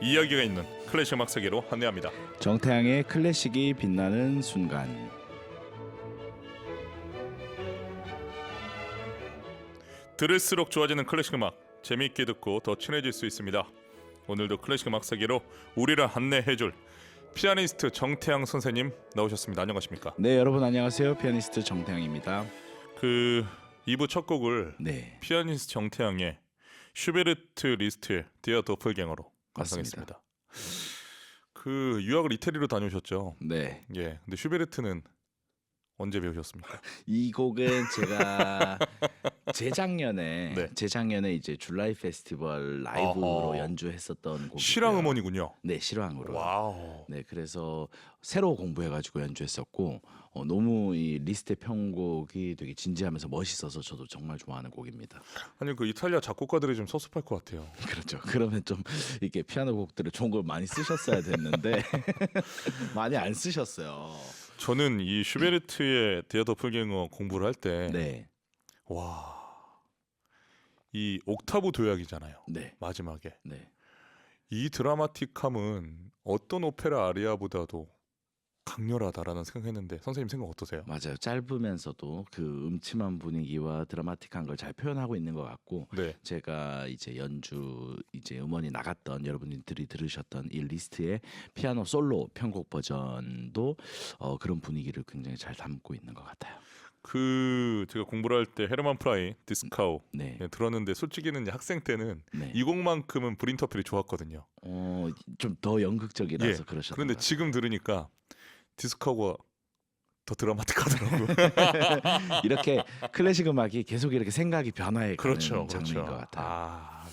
이야기가 있는 클래식 음악 세계로 안내합니다. 정태양의 클래식이 빛나는 순간. 들을수록 좋아지는 클래식 음악, 재미있게 듣고 더 친해질 수 있습니다. 오늘도 클래식 음악 세계로 우리를 안내해줄 피아니스트 정태양 선생님 나오셨습니다. 안녕하십니까? 네, 여러분 안녕하세요. 피아니스트 정태양입니다. 2부 첫 곡을 네, 피아니스트 정태양의 슈베르트 리스트의 디어 도플갱어로 맞습니다. 감상했습니다. 유학을 이태리로 다녀오셨죠? 네, 예. 근데 슈베르트는 언제 배우셨습니까? 이 곡은 제가 재작년에 네. 재작년에 이제 줄라이 페스티벌 라이브로 어허. 연주했었던 곡이고요. 실황 음원이군요. 네, 실황으로. 와우. 네, 그래서 새로 공부해가지고 연주했었고 너무 이 리스트의 편곡이 되게 진지하면서 멋있어서 저도 정말 좋아하는 곡입니다. 아니 이탈리아 작곡가들이 좀 섭섭할 것 같아요. 그렇죠. 그러면 좀 이렇게 피아노 곡들을 좋은 걸 많이 쓰셨어야 됐는데 많이 안 쓰셨어요. 저는 이 슈베르트의 디어 도플갱어 공부를 할 때 네, 와, 이 옥타브 도약이잖아요. 네, 마지막에 네. 이 드라마틱함은 어떤 오페라 아리아보다도 강렬하다라는 생각했는데 선생님 생각 어떠세요? 맞아요. 짧으면서도 그 음침한 분위기와 드라마틱한 걸 잘 표현하고 있는 것 같고 네. 제가 이제 연주 이제 음원이 나갔던 여러분들이 들으셨던 이 리스트의 피아노 솔로 편곡 버전도 그런 분위기를 굉장히 잘 담고 있는 것 같아요. 제가 공부를 할 때 헤르만 프라이 디스카우 네, 들었는데 솔직히는 이제 학생 때는 네. 이 곡만큼은 브린터필이 좋았거든요. 좀 더 연극적이라서 그러셨던 그런데 것 같아요. 지금 들으니까 디스카우가 더 드라마틱하더라고요. 이렇게 클래식 음악이 계속 이렇게 생각이 변화해 가는 그렇죠, 장르인 그렇죠. 것 같아요.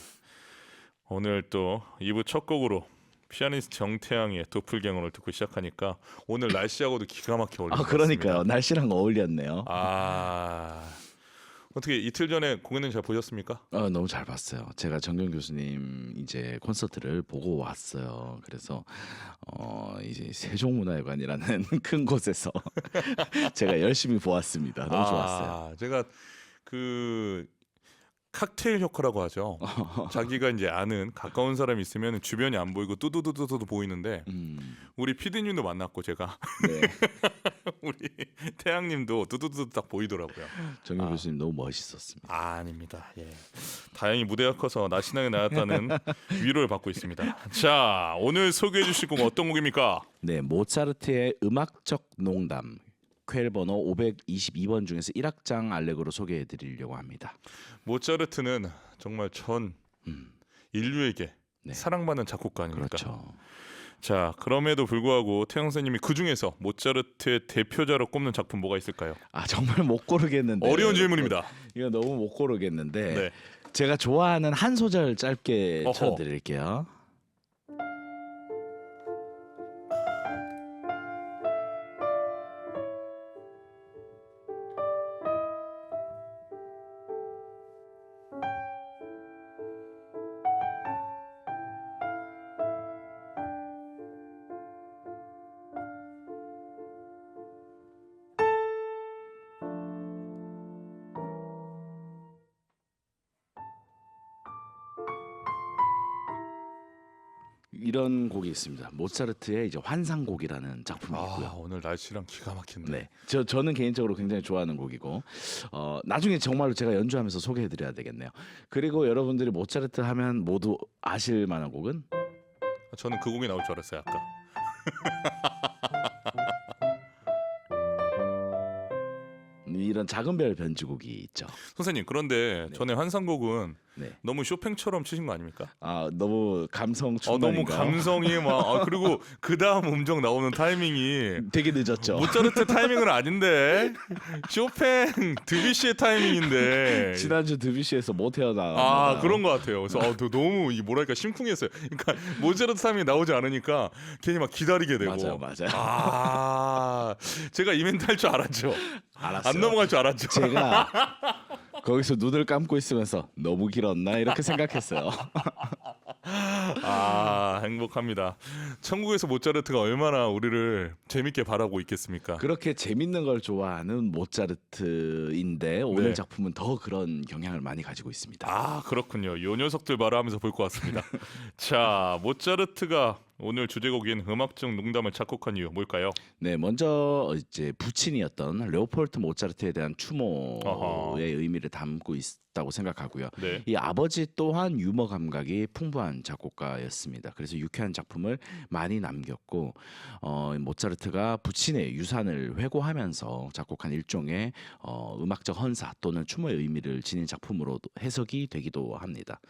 오늘 또 2부 첫 곡으로 피아니스트 정태양의 도플갱어를 듣고 시작하니까 오늘 날씨하고도 기가 막혀 어울리는 것 그러니까요. 같습니다. 날씨랑 어울렸네요. 어떻게 이틀 전에 공연은 잘 보셨습니까? 너무 잘 봤어요. 제가 정경 교수님 이제 콘서트를 보고 왔어요. 그래서 이제 세종문화회관이라는 큰 곳에서 제가 열심히 보았습니다. 너무 좋았어요. 제가 칵테일 효과라고 하죠. 자기가 이제 아는 가까운 사람이 있으면 주변이 안 보이고 뚜두두두두 보이는데 우리 피디님도 만났고 제가 네. 우리 태양님도 뚜두두두 딱 보이더라고요. 정경 교수님 너무 멋있었습니다. 아닙니다. 예. 다행히 무대가 커서 날씬하게 나왔다는 위로를 받고 있습니다. 자, 오늘 소개해 주실 곡은 어떤 곡입니까? 네, 모차르트의 음악적 농담 퀘일 번호 522번 중에서 1악장 알레그로 소개해 드리려고 합니다. 모차르트는 정말 전 인류에게 네. 사랑받는 작곡가 아닙니까? 그렇죠. 자, 그럼에도 불구하고 태영 선생님이 그 중에서 모차르트의 대표자로 꼽는 작품 뭐가 있을까요? 정말 못 고르겠는데. 어려운 질문입니다. 이거 너무 못 고르겠는데. 네. 제가 좋아하는 한 소절 짧게 어허. 쳐드릴게요. 이런 곡이 있습니다. 모차르트의 이제 환상곡이라는 작품이 있고요. 오늘 날씨랑 기가 막힌데. 네, 저는 개인적으로 굉장히 좋아하는 곡이고 나중에 정말로 제가 연주하면서 소개해드려야 되겠네요. 그리고 여러분들이 모차르트 하면 모두 아실 만한 곡은 저는 그 곡이 나올 줄 알았어요, 아까. 이런 작은 별 변주곡이 있죠. 선생님, 그런데 전에 환상곡은 네, 너무 쇼팽처럼 치신 거 아닙니까? 너무 감성 너무 충만인가요? 감성이 막 그리고 그 다음 음정 나오는 타이밍이 되게 늦었죠. 모차르트 타이밍은 아닌데 쇼팽 드뷔시의 타이밍인데. 지난주 드뷔시에서 못 태어나. 그런 것 같아요. 그래서 너무 뭐랄까 심쿵했어요. 그러니까 모차르트 타이밍이 나오지 않으니까 괜히 막 기다리게 되고. 맞아요. 제가 이 멘트 할 줄 알았죠. 알았어요. 안 넘어갈 줄 알았죠. 제가 거기서 눈을 감고 있으면서 너무 길었나 이렇게 생각했어요. 아, 행복합니다. 천국에서 모차르트가 얼마나 우리를 재밌게 바라고 있겠습니까? 그렇게 재밌는 걸 좋아하는 모차르트인데 오늘 네. 작품은 더 그런 경향을 많이 가지고 있습니다. 아, 그렇군요. 요 녀석들 봐라 하면서 볼 것 같습니다. 자, 모차르트가 오늘 주제곡인 음악적 농담을 작곡한 이유 뭘까요? 네, 먼저 이제 부친이었던 레오폴트 모차르트에 대한 아하. 추모의 의미를 담고 있다고 생각하고요. 네. 이 아버지 또한 유머 감각이 풍부한 작곡가였습니다. 그래서 유쾌한 작품을 많이 남겼고 모차르트가 부친의 유산을 회고하면서 작곡한 일종의 음악적 헌사 또는 추모의 의미를 지닌 작품으로 해석이 되기도 합니다.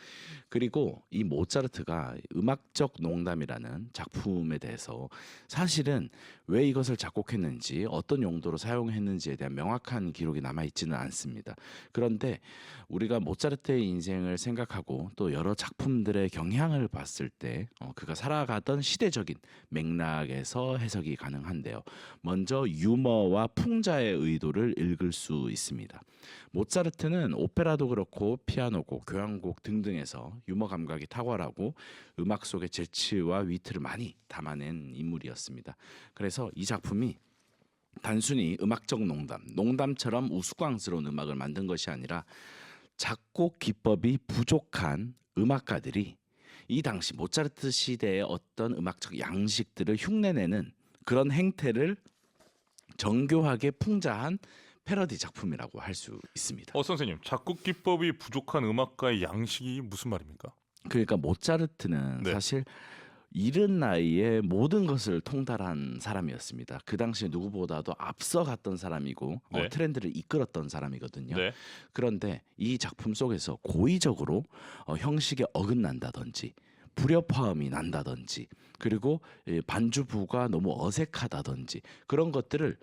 그리고 이 모차르트가 음악적 농담이라는 작품에 대해서 사실은 왜 이것을 작곡했는지 어떤 용도로 사용했는지에 대한 명확한 기록이 남아 있지는 않습니다. 그런데 우리가 모차르트의 인생을 생각하고 또 여러 작품들의 경향을 봤을 때 그가 살아가던 시대적인 맥락에서 해석이 가능한데요. 먼저 유머와 풍자의 의도를 읽을 수 있습니다. 모차르트는 오페라도 그렇고 피아노곡, 교향곡 등등에서 유머 감각이 탁월하고 음악 속의 재치와 위트를 많이 담아낸 인물이었습니다. 그래서 이 작품이 단순히 음악적 농담, 농담처럼 우스꽝스러운 음악을 만든 것이 아니라 작곡 기법이 부족한 음악가들이 이 당시 모차르트 시대의 어떤 음악적 양식들을 흉내내는 그런 행태를 정교하게 풍자한 패러디 작품이라고 할 수 있습니다. 선생님, 작곡 기법이 부족한 음악가의 양식이 무슨 말입니까? 그러니까 모차르트는 네. 사실 이른 나이에 모든 것을 통달한 사람이었습니다. 그 당시에 누구보다도 앞서갔던 사람이고 네. 트렌드를 이끌었던 사람이거든요. 네. 그런데 이 작품 속에서 고의적으로 형식에 어긋난다든지 불협화음이 난다든지 그리고 반주부가 너무 어색하다든지 그런 것들을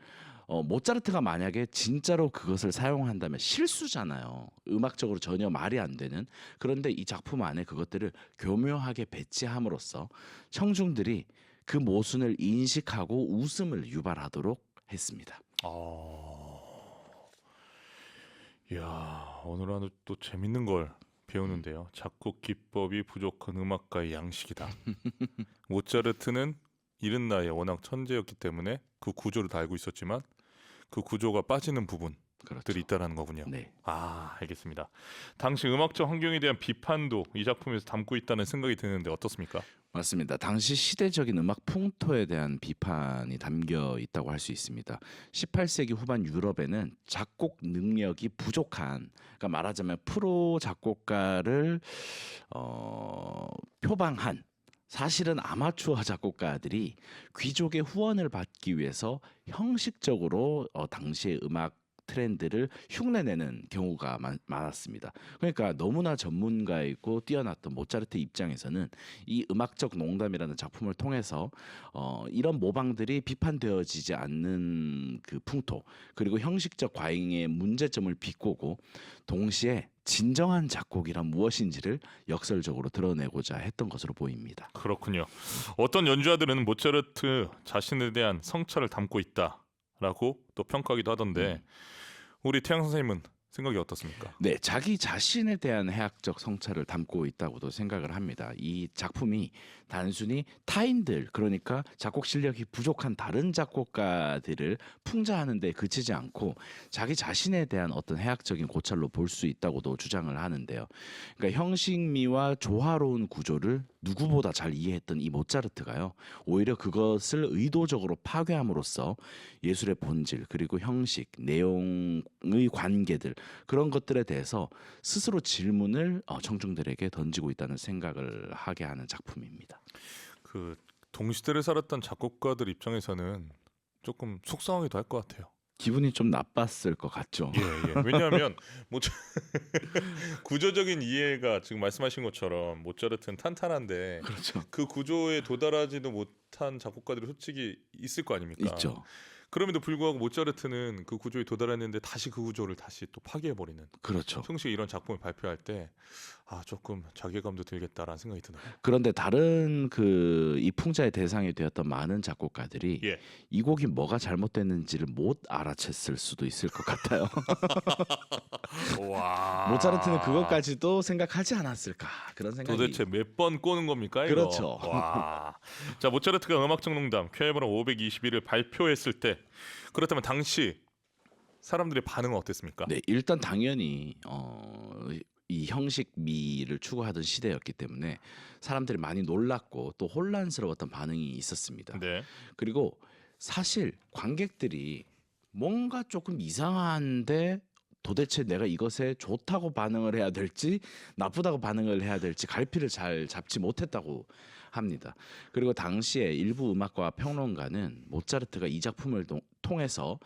모차르트가 만약에 진짜로 그것을 사용한다면 실수잖아요. 음악적으로 전혀 말이 안 되는. 그런데 이 작품 안에 그것들을 교묘하게 배치함으로써 청중들이 그 모순을 인식하고 웃음을 유발하도록 했습니다. 이야, 오늘 하루 또 재밌는 걸 배우는데요. 작곡 기법이 부족한 음악가의 양식이다. 모차르트는 이른 나이에 워낙 천재였기 때문에 그 구조를 다 알고 있었지만 그 구조가 빠지는 부분들이 그렇죠. 있다라는 거군요. 네. 아, 알겠습니다. 당시 음악적 환경에 대한 비판도 이 작품에서 담고 있다는 생각이 드는데 어떻습니까? 맞습니다. 당시 시대적인 음악 풍토에 대한 비판이 담겨 있다고 할 수 있습니다. 18세기 후반 유럽에는 작곡 능력이 부족한, 그러니까 말하자면 프로 작곡가를 표방한 사실은 아마추어 작곡가들이 귀족의 후원을 받기 위해서 형식적으로 당시의 음악 트렌드를 흉내내는 경우가 많았습니다. 그러니까 너무나 전문가이고 뛰어났던 모차르트 입장에서는 이 음악적 농담이라는 작품을 통해서 이런 모방들이 비판되어지지 않는 그 풍토 그리고 형식적 과잉의 문제점을 비꼬고 동시에 진정한 작곡이란 무엇인지를 역설적으로 드러내고자 했던 것으로 보입니다. 그렇군요. 어떤 연주자들은 모차르트 자신에 대한 성찰을 담고 있다라고 또 평가하기도 하던데 우리 태양 선생님은 생각이 어떻습니까? 네, 자기 자신에 대한 해학적 성찰을 담고 있다고도 생각을 합니다. 이 작품이 단순히 타인들, 그러니까 작곡 실력이 부족한 다른 작곡가들을 풍자하는 데 그치지 않고 자기 자신에 대한 어떤 해학적인 고찰로 볼 수 있다고도 주장을 하는데요. 그러니까 형식미와 조화로운 구조를 누구보다 잘 이해했던 이 모차르트가요. 오히려 그것을 의도적으로 파괴함으로써 예술의 본질 그리고 형식, 내용의 관계들 그런 것들에 대해서 스스로 질문을 청중들에게 던지고 있다는 생각을 하게 하는 작품입니다. 그 동시대를 살았던 작곡가들 입장에서는 조금 속상하기도 할 것 같아요. 기분이 좀 나빴을 것 같죠. 예. 왜냐하면 구조적인 이해가 지금 말씀하신 것처럼 모차르트는 탄탄한데 그렇죠. 그 구조에 도달하지도 못한 작곡가들이 솔직히 있을 거 아닙니까? 있죠. 그럼에도 불구하고 모차르트는 그 구조에 도달했는데 다시 그 구조를 다시 또 파괴해버리는 그렇죠. 형식의 이런 작품을 발표할 때 조금 자괴감도 들겠다라는 생각이 드네요. 그런데 다른 이 풍자의 대상이 되었던 많은 작곡가들이 예. 이 곡이 뭐가 잘못됐는지를 못 알아챘을 수도 있을 것 같아요. 와. 모차르트는 그것까지도 생각하지 않았을까 그런 생각이. 도대체 몇 번 꼬는 겁니까 이거? 그렇죠. 와. 자, 모차르트가 음악적 농담 쾌해번호 521을 발표했을 때 그렇다면 당시 사람들의 반응은 어땠습니까? 네, 일단 당연히 이 형식미를 추구하던 시대였기 때문에 사람들이 많이 놀랐고 또 혼란스러웠던 반응이 있었습니다. 네. 그리고 사실 관객들이 뭔가 조금 이상한데 도대체 내가 이것에 좋다고 반응을 해야 될지 나쁘다고 반응을 해야 될지 갈피를 잘 잡지 못했다고 합니다. 그리고 당시에 일부 음악과 평론가는 모차르트가 이 작품을 통해서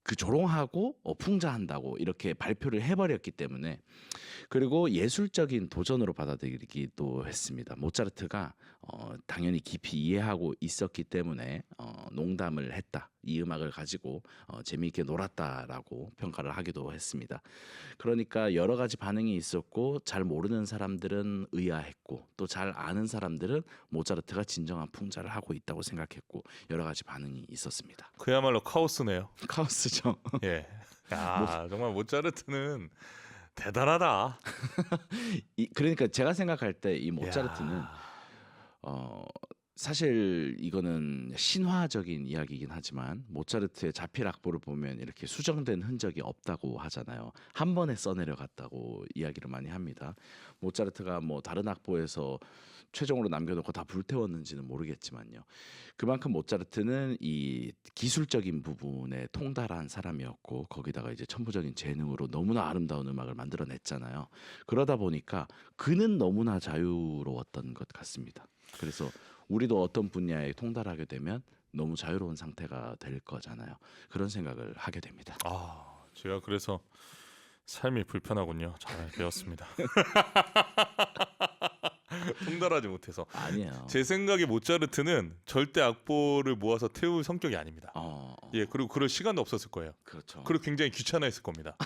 그 조롱하고 풍자한다고 이렇게 발표를 해버렸기 때문에, 그리고 예술적인 도전으로 받아들이기도 했습니다. 모차르트가 당연히 깊이 이해하고 있었기 때문에 농담을 했다. 이 음악을 가지고 재미있게 놀았다라고 평가를 하기도 했습니다. 그러니까 여러 가지 반응이 있었고 잘 모르는 사람들은 의아했고 또 잘 아는 사람들은 모차르트가 진정한 풍자를 하고 있다고 생각했고 여러 가지 반응이 있었습니다. 그야말로 카오스네요. 카오스죠. 예. 야, 정말 모차르트는 대단하다. 그러니까 제가 생각할 때 이 모차르트는 야. 사실 이거는 신화적인 이야기이긴 하지만 모차르트의 자필 악보를 보면 이렇게 수정된 흔적이 없다고 하잖아요. 한 번에 써내려갔다고 이야기를 많이 합니다. 모차르트가 뭐 다른 악보에서 최종으로 남겨놓고 다 불태웠는지는 모르겠지만요. 그만큼 모차르트는 이 기술적인 부분에 통달한 사람이었고 거기다가 이제 천부적인 재능으로 너무나 아름다운 음악을 만들어냈잖아요. 그러다 보니까 그는 너무나 자유로웠던 것 같습니다. 그래서 우리도 어떤 분야에 통달하게 되면 너무 자유로운 상태가 될 거잖아요. 그런 생각을 하게 됩니다. 아, 제가 그래서 삶이 불편하군요. 잘 배웠습니다. 통달하지 못해서. 아니에요. 제 생각에 모차르트는 절대 악보를 모아서 태울 성격이 아닙니다. 어, 예, 그리고 그럴 시간도 없었을 거예요. 그렇죠. 그리고 굉장히 귀찮아했을 겁니다.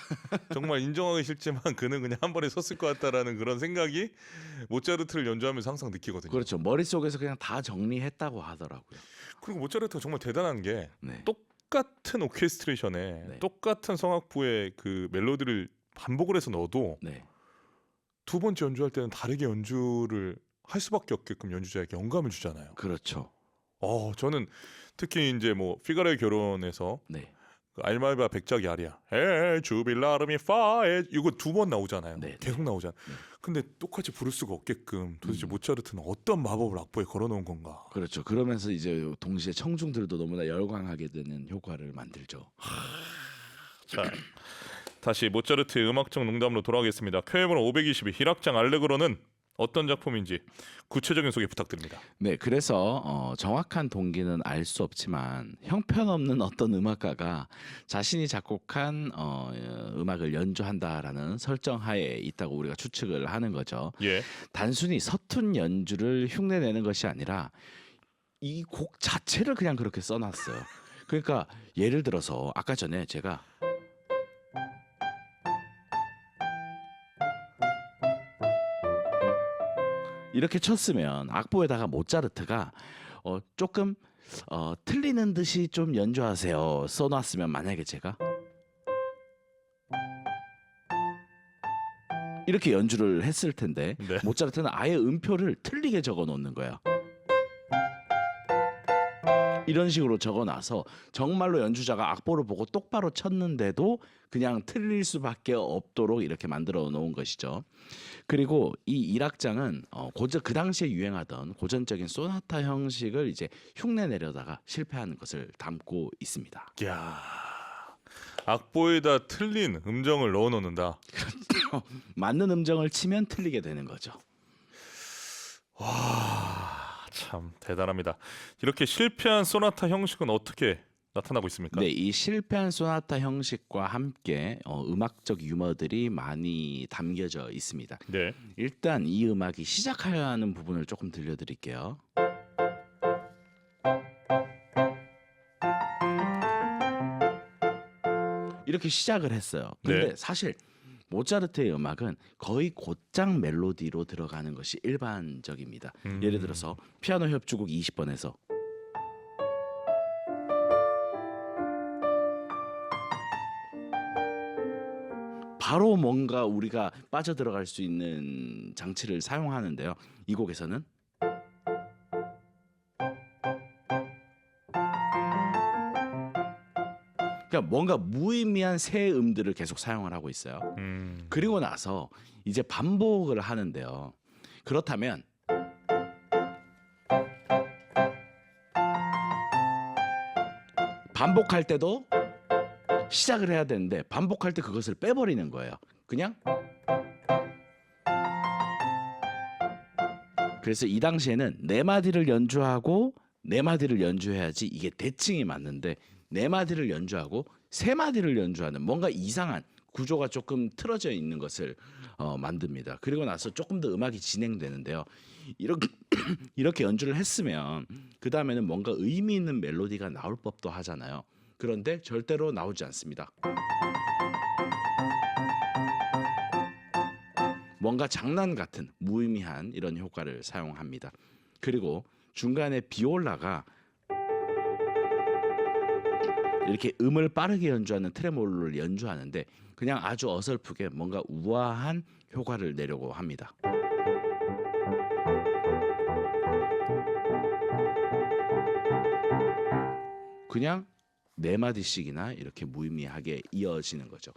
정말 인정하기 싫지만 그는 그냥 한 번에 썼을 것 같다라는 그런 생각이 모차르트를 연주하면서 항상 느끼거든요. 그렇죠. 머릿속에서 그냥 다 정리했다고 하더라고요. 그리고 모차르트가 정말 대단한 게 네. 똑같은 오케스트레이션에 네. 똑같은 성악부의 그 멜로디를 반복을 해서 넣어도 네. 두 번째 연주할 때는 다르게 연주를 할 수밖에 없게끔 연주자에게 영감을 주잖아요. 그렇죠. 저는 특히 이제 뭐 피가로의 결혼에서 네. 그 알말바 백작이 아리아 에 주빌라르미 파에 이거 두 번 나오잖아요. 네, 계속 나오잖아요. 네. 근데 똑같이 부를 수가 없게끔 도대체 모차르트는 어떤 마법을 악보에 걸어놓은 건가? 그렇죠. 그러면서 이제 동시에 청중들도 너무나 열광하게 되는 효과를 만들죠. 자, 다시 모차르트의 음악적 농담으로 돌아가겠습니다. 쾌해번호 522 희락장 알레그로는 어떤 작품인지 구체적인 소개 부탁드립니다. 네, 그래서 정확한 동기는 알 수 없지만 형편없는 어떤 음악가가 자신이 작곡한 음악을 연주한다라는 설정하에 있다고 우리가 추측을 하는 거죠. 예. 단순히 서툰 연주를 흉내내는 것이 아니라 이 곡 자체를 그냥 그렇게 써놨어요. 그러니까 예를 들어서 아까 전에 제가 이렇게 쳤으면 악보에다가 모차르트가 조금 틀리는 듯이 좀 연주하세요 써놨으면 만약에 제가 이렇게 연주를 했을 텐데 네. 모차르트는 아예 음표를 틀리게 적어 놓는 거야. 이런 식으로 적어놔서 정말로 연주자가 악보를 보고 똑바로 쳤는데도 그냥 틀릴 수밖에 없도록 이렇게 만들어 놓은 것이죠. 그리고 이 1악장은 그 당시에 유행하던 고전적인 소나타 형식을 이제 흉내 내려다가 실패하는 것을 담고 있습니다. 야, 악보에다 틀린 음정을 넣어 놓는다. 맞는 음정을 치면 틀리게 되는 거죠. 와, 참 대단합니다. 이렇게 실패한 소나타 형식은 어떻게 나타나고 있습니까? 네, 이 실패한 소나타 형식과 함께 음악적 유머들이 많이 담겨져 있습니다. 네. 일단 이 음악이 시작하는 부분을 조금 들려드릴게요. 이렇게 시작을 했어요. 근데 네. 사실 모차르트의 음악은 거의 곧장 멜로디로 들어가는 것이 일반적입니다. 예를 들어서 피아노 협주곡 20번에서 바로 뭔가 우리가 빠져들어갈 수 있는 장치를 사용하는데요. 이 곡에서는 그러니까 뭔가 무의미한 새 음들을 계속 사용을 하고 있어요. 그리고 나서 이제 반복을 하는데요. 그렇다면 반복할 때도 시작을 해야 되는데 반복할 때 그것을 빼버리는 거예요. 그냥 그래서 이 당시에는 네 마디를 연주하고 네 마디를 연주해야지 이게 대칭이 맞는데 네 마디를 연주하고 세 마디를 연주하는 뭔가 이상한 구조가 조금 틀어져 있는 것을 만듭니다. 그리고 나서 조금 더 음악이 진행되는데요. 이렇게 이렇게 연주를 했으면 그 다음에는 뭔가 의미 있는 멜로디가 나올 법도 하잖아요. 그런데 절대로 나오지 않습니다. 뭔가 장난 같은 무의미한 이런 효과를 사용합니다. 그리고 중간에 비올라가 이렇게 음을 빠르게 연주하는 트레몰로를 연주하는데 그냥 아주 어설프게 뭔가 우아한 효과를 내려고 합니다. 그냥 네 마디씩이나 이렇게 무의미하게 이어지는 거죠.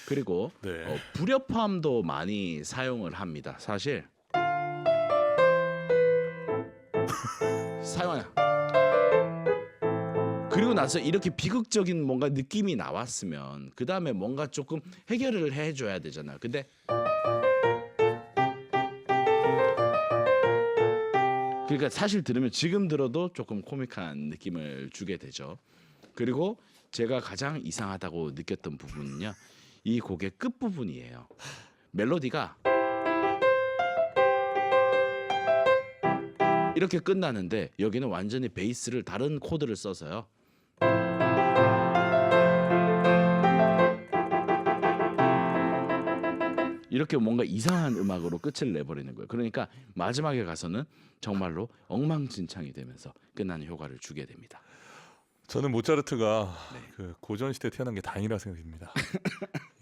그리고 네. 불협화음도 많이 사용을 합니다. 사실 사용 그리고 나서 이렇게 비극적인 뭔가 느낌이 나왔으면 그 다음에 뭔가 조금 해결을 해줘야 되잖아요. 근데 그러니까 사실 들으면 지금 들어도 조금 코믹한 느낌을 주게 되죠. 그리고 제가 가장 이상하다고 느꼈던 부분은요. 이 곡의 끝부분이에요. 멜로디가 이렇게 끝나는데 여기는 완전히 베이스를 다른 코드를 써서요. 이렇게 뭔가 이상한 음악으로 끝을 내버리는 거예요. 그러니까 마지막에 가서는 정말로 엉망진창이 되면서 끝나는 효과를 주게 됩니다. 저는 모차르트가 그 고전 시대에 태어난 게 다행이라 생각됩니다.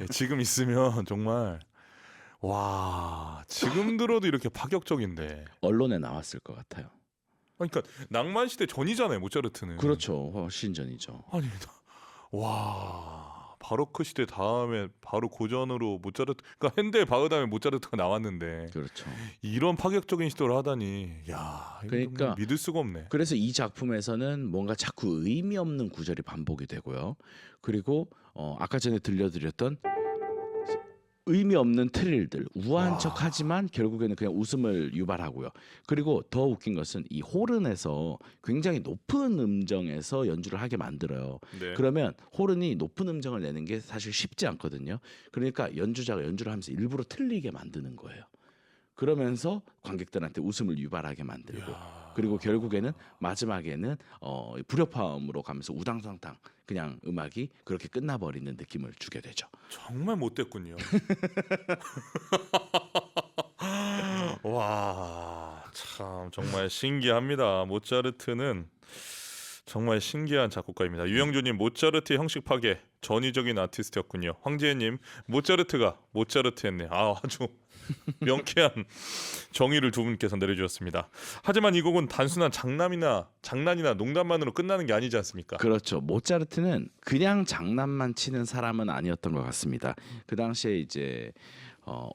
예, 지금 있으면 정말 와 지금 들어도 이렇게 파격적인데. 언론에 나왔을 것 같아요. 그러니까 낭만 시대 전이잖아요 모차르트는. 그렇죠. 훨씬 전이죠. 아니 와 바로크 시대 다음에 바로 고전으로 모차르트 그러니까 핸델 바흐 다음에 모차르트가 나왔는데 그렇죠. 이런 파격적인 시도를 하다니 야 이거 그러니까 정말 믿을 수가 없네. 그래서 이 작품에서는 뭔가 자꾸 의미 없는 구절이 반복이 되고요. 그리고 아까 전에 들려드렸던 의미 없는 트릴들 우아한 척하지만 결국에는 그냥 웃음을 유발하고요. 그리고 더 웃긴 것은 이 호른에서 굉장히 높은 음정에서 연주를 하게 만들어요. 네. 그러면 호른이 높은 음정을 내는 게 사실 쉽지 않거든요. 그러니까 연주자가 연주를 하면서 일부러 틀리게 만드는 거예요. 그러면서 관객들한테 웃음을 유발하게 만들고 그리고 결국에는 마지막에는 불협화음으로 가면서 우당탕탕 그냥 음악이 그렇게 끝나버리는 느낌을 주게 되죠. 정말 못됐군요. 와, 참 정말 신기합니다. 모차르트는 정말 신기한 작곡가입니다. 유영주님 모차르트의 형식 파괴 전위적인 아티스트였군요. 황재현님 모차르트가 모차르트였네. 아주 명쾌한 정의를 두 분께서 내려주셨습니다. 하지만 이 곡은 단순한 장난이나 농담만으로 끝나는 게 아니지 않습니까? 그렇죠. 모차르트는 그냥 장난만 치는 사람은 아니었던 것 같습니다. 그 당시에 이제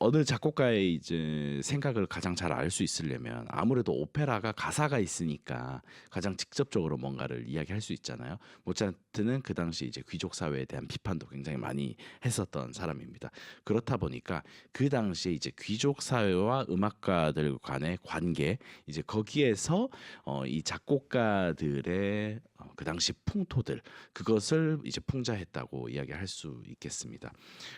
어느 작곡가의 이제 생각을 가장 잘 알 수 있으려면 아무래도 오페라가 가사가 있으니까 가장 직접적으로 뭔가를 이야기할 수 있잖아요. 모차르트는 그 당시 이제 귀족 사회에 대한 비판도 굉장히 많이 했었던 사람입니다. 그렇다 보니까 그 당시에 이제 귀족 사회와 음악가들 간의 관계 이제 거기에서 이 작곡가들의 그 당시 풍토들 그것을 이제 풍자했다고 이야기할 수 있겠습니다.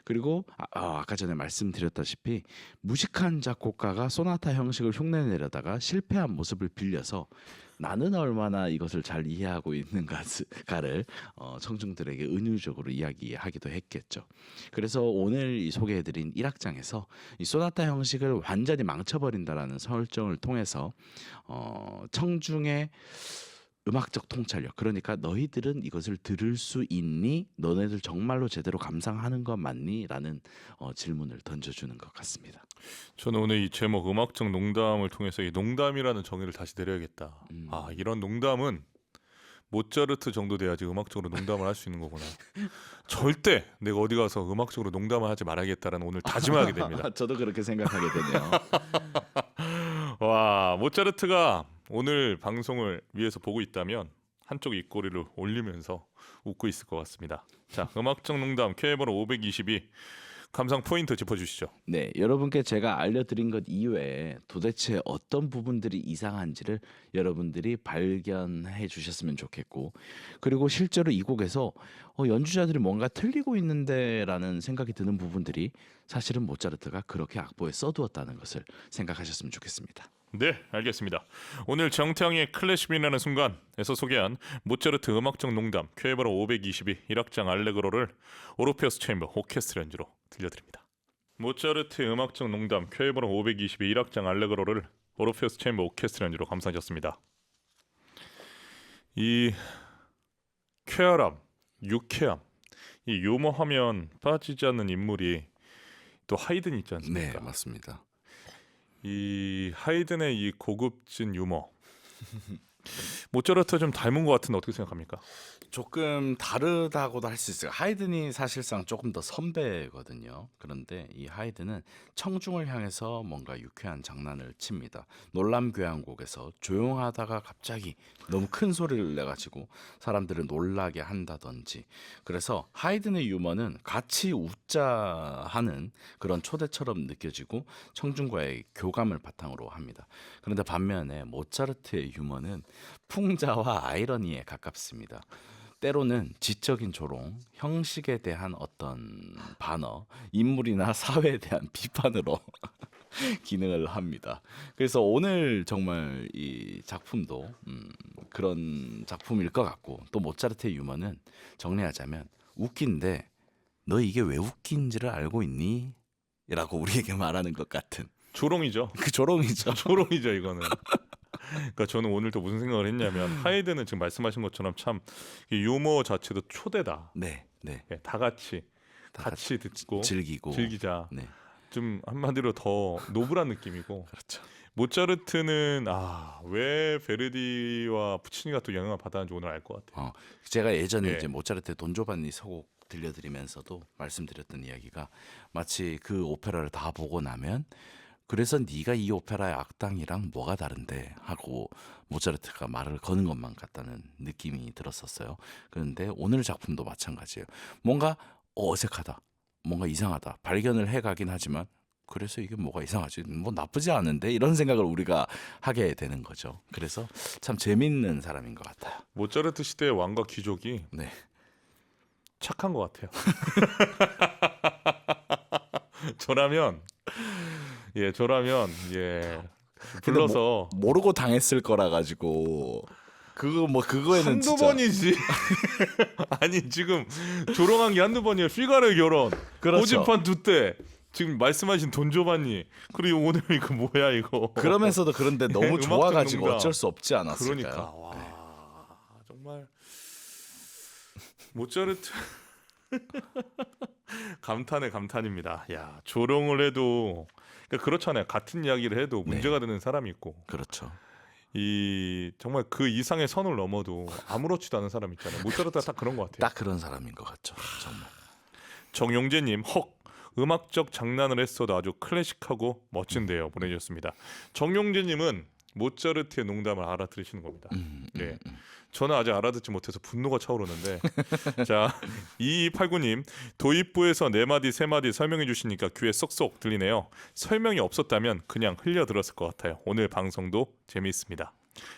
그리고 아까 전에 말씀드렸다시피 무식한 작곡가가 소나타 형식을 흉내내려다가 실패한 모습을 빌려서 나는 얼마나 이것을 잘 이해하고 있는가를 청중들에게 은유적으로 이야기하기도 했겠죠. 그래서 오늘 이 소개해드린 1악장에서 이 소나타 형식을 완전히 망쳐버린다라는 설정을 통해서 청중의 음악적 통찰력. 그러니까 너희들은 이것을 들을 수 있니? 너네들 정말로 제대로 감상하는 것 맞니? 라는 질문을 던져주는 것 같습니다. 저는 오늘 이 제목 음악적 농담을 통해서 이 농담이라는 정의를 다시 내려야겠다. 음. 아, 이런 농담은 모차르트 정도 돼야지 음악적으로 농담을 할 수 있는 거구나. 절대 내가 어디 가서 음악적으로 농담을 하지 말아야겠다라는 오늘 다짐하게 됩니다. 저도 그렇게 생각하게 되네요. 와, 모차르트가 오늘 방송을 위해서 보고 있다면 한쪽 입꼬리를 올리면서 웃고 있을 것 같습니다. 자, 음악적 농담 K번호 522 감상 포인트 짚어주시죠. 네, 여러분께 제가 알려드린 것 이외에 도대체 어떤 부분들이 이상한지를 여러분들이 발견해 주셨으면 좋겠고, 그리고 실제로 이 곡에서 연주자들이 뭔가 틀리고 있는데라는 생각이 드는 부분들이 사실은 모차르트가 그렇게 악보에 써두었다는 것을 생각하셨으면 좋겠습니다. 네, 알겠습니다. 오늘 정태영의 클래식이라는 순간에서 소개한 모차르트 음악적 농담 K번호 522 1악장 알레그로를 오르페우스 체인버 오케스트라 연주로 들려드립니다. 모차르트의 음악적 농담 K번호 522 1악장 알레그로를 오르페우스 체인버 오케스트라 연주로 감상하셨습니다. 이 쾌활함, 유쾌함, 이 유머하면 빠지지 않는 인물이 또 하이든 있지 않습니까? 네, 맞습니다. 이 하이든의 이 고급진 유머 모차르트 좀 닮은 것 같은데 어떻게 생각합니까? 조금 다르다고도 할 수 있어요. 하이든이 사실상 조금 더 선배거든요. 그런데 이 하이든은 청중을 향해서 뭔가 유쾌한 장난을 칩니다. 놀람교향곡에서 조용하다가 갑자기 너무 큰 소리를 내가지고 사람들을 놀라게 한다든지. 그래서 하이든의 유머는 같이 웃자 하는 그런 초대처럼 느껴지고 청중과의 교감을 바탕으로 합니다. 그런데 반면에 모차르트의 유머는 풍자와 아이러니에 가깝습니다. 때로는 지적인 조롱, 형식에 대한 어떤 반어, 인물이나 사회에 대한 비판으로 기능을 합니다. 그래서 오늘 정말 이 작품도 그런 작품일 것 같고, 또 모차르트의 유머는 정리하자면 웃긴데 너 이게 왜 웃긴지를 알고 있니? 라고 우리에게 말하는 것 같은 조롱이죠. 그 조롱이죠. 조롱이죠 이거는. 그러니까 저는 오늘 또 무슨 생각을 했냐면 하이든은 지금 말씀하신 것처럼 참 이 유머 자체도 초대다. 네, 네. 예, 다 같이 듣고 즐기고 즐기자. 네, 좀 한마디로 더 노블한 느낌이고 그렇죠. 모차르트는 왜 베르디와 푸치니가 또 영향을 받았는지 오늘 알 것 같아요. 제가 예전에 예. 이제 모차르트 돈조반니 서곡 들려드리면서도 말씀드렸던 이야기가 마치 그 오페라를 다 보고 나면 그래서 네가 이 오페라의 악당이랑 뭐가 다른데 하고 모차르트가 말을 거는 것만 같다는 느낌이 들었었어요. 그런데 오늘 작품도 마찬가지예요. 뭔가 어색하다, 뭔가 이상하다 발견을 해가긴 하지만 그래서 이게 뭐가 이상하지? 뭐 나쁘지 않은데 이런 생각을 우리가 하게 되는 거죠. 그래서 참 재밌는 사람인 것 같아요. 모차르트 시대의 왕과 귀족이 네. 착한 것 같아요. 저라면 불러서 모르고 당했을 거라 가지고 그거에는 한두 진짜 번이지. 아니 지금 조롱한 게 한두 번이에요. 피가로의 결혼, 그렇죠. 오진판 두 때, 지금 말씀하신 돈조반니, 그리고 오늘 이거 뭐야 이거. 그러면서도 그런데 너무 음악적 좋아가지고 농담. 어쩔 수 없지 않았을까요? 그러니까 와 정말 모차르트 감탄의 감탄입니다. 야 조롱을 해도 그러니까 그렇잖아요. 같은 이야기를 해도 문제가 되는 사람이 있고 그렇죠. 이 정말 그 이상의 선을 넘어도 아무렇지도 않은 사람 있잖아요. 모차르트가 딱 그런 것 같아요. 딱 그런 사람인 것 같죠. 정말. 정용재님 헉 음악적 장난을 했어도 아주 클래식하고 멋진데요 보내주셨습니다. 정용재님은 모차르트의 농담을 알아들으시는 겁니다. 네. 저는 아직 알아듣지 못해서 분노가 차오르는데 자 2289님 도입부에서 4마디 3마디 설명해 주시니까 귀에 쏙쏙 들리네요. 설명이 없었다면 그냥 흘려 들었을 것 같아요. 오늘 방송도 재미있습니다.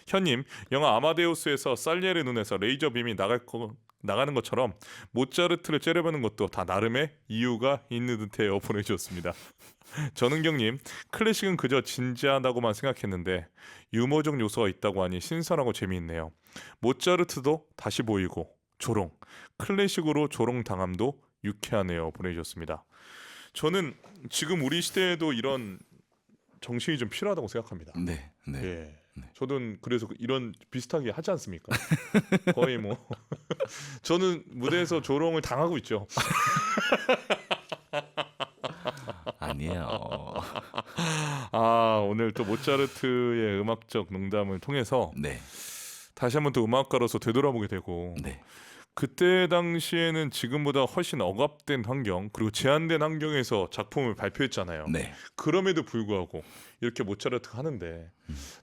현님 영화 아마데우스에서 살리에르 눈에서 레이저 빔이 나가는 것처럼 모차르트를 째려보는 것도 다 나름의 이유가 있는 듯해요 보내주셨습니다. 전은경님 클래식은 그저 진지하다고만 생각했는데 유머적 요소가 있다고 하니 신선하고 재미있네요. 모차르트도 다시 보이고 조롱 클래식으로 조롱 당함도 유쾌하네요 보내주셨습니다. 저는 지금 우리 시대에도 이런 정신이 좀 필요하다고 생각합니다. 네, 네. 예. 저는 그래서 이런 비슷하게 하지 않습니까? 거의 뭐 저는 무대에서 조롱을 당하고 있죠. 아니에요. 아 오늘 또 모차르트의 음악적 농담을 통해서 네, 다시 한번 또 음악가로서 되돌아보게 되고 네, 그때 당시에는 지금보다 훨씬 억압된 환경 그리고 제한된 환경에서 작품을 발표했잖아요. 네. 그럼에도 불구하고 이렇게 모차르트 하는데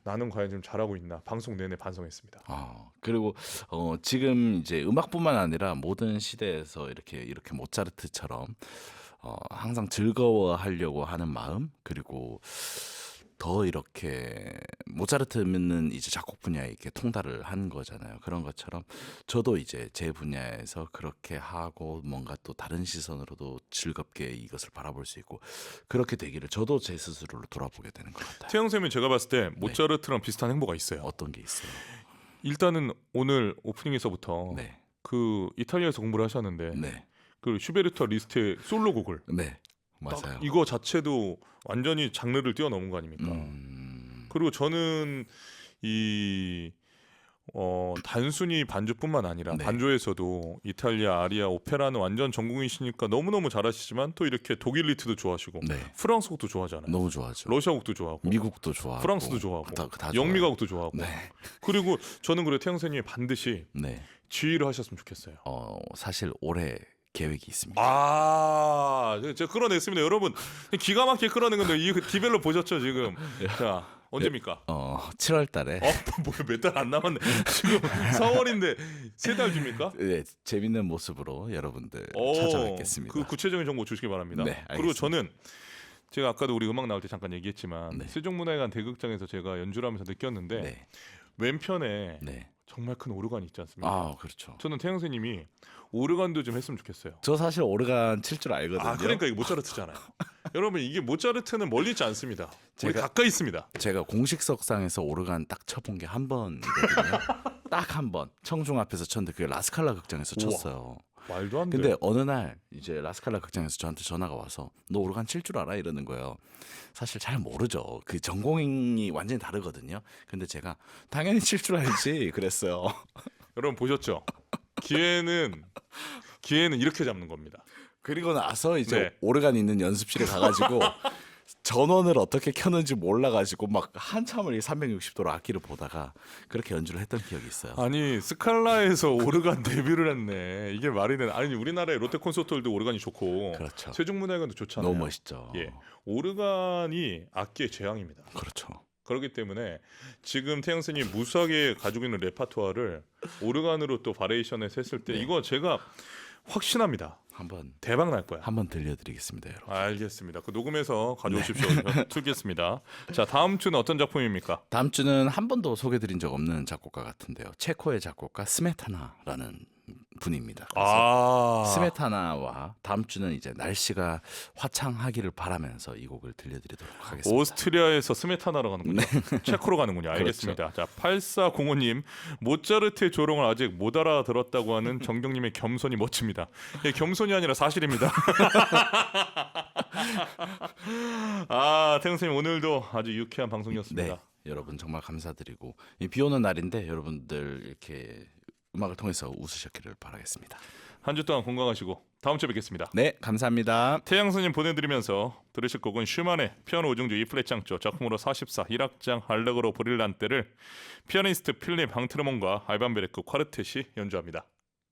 나는 과연 좀 잘하고 있나 방송 내내 반성했습니다. 그리고 지금 이제 음악뿐만 아니라 모든 시대에서 이렇게 모차르트처럼 항상 즐거워하려고 하는 마음, 그리고 더 이렇게 모차르트는 이제 작곡 분야에 이렇게 통달을 한 거잖아요. 그런 것처럼 저도 이제 제 분야에서 그렇게 하고 뭔가 또 다른 시선으로도 즐겁게 이것을 바라볼 수 있고 그렇게 되기를 저도 제 스스로를 돌아보게 되는 것 같아요. 태영 쌤이 제가 봤을 때 모차르트랑 비슷한 행보가 있어요. 어떤 게 있어요? 일단은 오늘 오프닝에서부터 네, 그 이탈리아에서 공부를 하셨는데 네, 그 슈베르트 리스트의 솔로곡을 네, 딱 맞아요. 이거 자체도 완전히 장르를 뛰어넘은 거 아닙니까? 그리고 저는 이 단순히 반주뿐만 아니라 네. 반주에서도 이탈리아 아리아 오페라는 완전 전공이시니까 너무너무 잘하시지만 또 이렇게 독일 리트도 좋아하시고 네, 프랑스 곡도 좋아하잖아요. 너무 좋아하죠. 러시아 곡도 좋아하고 미국도 좋아하고 프랑스도 좋아하고 다 영미가 좋아요. 곡도 좋아하고 네, 그리고 저는 그래 태영 선생님이 반드시 네. 지휘를 하셨으면 좋겠어요. 사실 올해 계획이 있습니다. 아, 제가 끌어냈습니다. 여러분 기가 막히게 끌어낸 건데 이 디벨로 보셨죠 지금? 자 언제입니까? 7월달에 뭐야 몇 달 안 남았네. 지금 4월인데 3달 줍니까? 네, 재밌는 모습으로 여러분들 오, 찾아뵙겠습니다. 그 구체적인 정보 주시기 바랍니다. 네, 그리고 알겠습니다. 저는 제가 아까도 우리 음악 나올 때 잠깐 얘기했지만 네. 세종문화회관 대극장에서 제가 연주를 하면서 느꼈는데 네, 왼편에 네. 정말 큰 오르간이 있지 않습니까? 아, 그렇죠. 저는 태영 선생님이 오르간도 좀 했으면 좋겠어요. 저 사실 오르간 칠 줄 알거든요. 아 그러니까 이게 모차르트잖아요. 여러분 이게 모차르트는 멀리 있지 않습니다. 우리 가까이 있습니다. 제가 공식석상에서 오르간 딱 쳐본 게 한 번이거든요. 딱 한 번. 청중 앞에서 쳤는데 그게 라스칼라 극장에서 우와. 쳤어요. 말도 안 돼. 근데 어느 날 이제 라스칼라 극장에서 저한테 전화가 와서 너 오르간 칠 줄 알아? 이러는 거예요. 사실 잘 모르죠. 그 전공이 완전히 다르거든요. 근데 제가 당연히 칠 줄 알지 그랬어요. 여러분 보셨죠? 기회는 이렇게 잡는 겁니다. 그리고 나서 이제 네. 오르간 있는 연습실에 가가지고 전원을 어떻게 켰는지 몰라가지고 막 한참을 360도로 악기를 보다가 그렇게 연주를 했던 기억이 있어요. 아니 스칼라에서 오르간 데뷔를 했네. 이게 말이 되나? 아니 우리나라의 롯데 콘서트홀도 오르간이 좋고 그렇죠. 세종문화회관도 좋잖아요. 너무 멋있죠. 예, 오르간이 악기의 재앙입니다. 그렇죠. 그렇기 때문에 지금 태영 선생님 무수하게 가지고 있는 레파토어를 오르간으로 또 바리에이션에서 했을 때 이거 제가 확신합니다. 대박 날 거야. 한번 들려드리겠습니다, 여러분. 알겠습니다. 그 녹음해서 가져오십시오. 틀겠습니다. 자 다음 주는 어떤 작품입니까? 다음 주는 한 번도 소개드린 적 없는 작곡가 같은데요. 체코의 작곡가 스메타나라는 분입니다. 그래서 스메타나와 다음 주는 이제 날씨가 화창하기를 바라면서 이 곡을 들려드리도록 하겠습니다. 오스트리아에서 스메타나로 가는군요. 체코로 가는군요. 알겠습니다. 자 8405님 모차르트의 조롱을 아직 못 알아들었다고 하는 정경님의 겸손이 멋집니다. 예, 겸손이 아니라 사실입니다. 아 태영 선생님 오늘도 아주 유쾌한 방송이었습니다. 네, 여러분 정말 감사드리고 비 오는 날인데 여러분들 이렇게 음악을 통해서 웃으셨기를 바라겠습니다. 한 주 동안 건강하시고 다음 주에 뵙겠습니다. 네, 감사합니다. 태양 선생님 보내드리면서 들으실 곡은 슈만의 피아노 5중주 E플랫 장조 작품으로 44 1악장 알레그로 브릴란테를 피아니스트 필립 방트르몬과 알반 베레크 콰르텟이 연주합니다.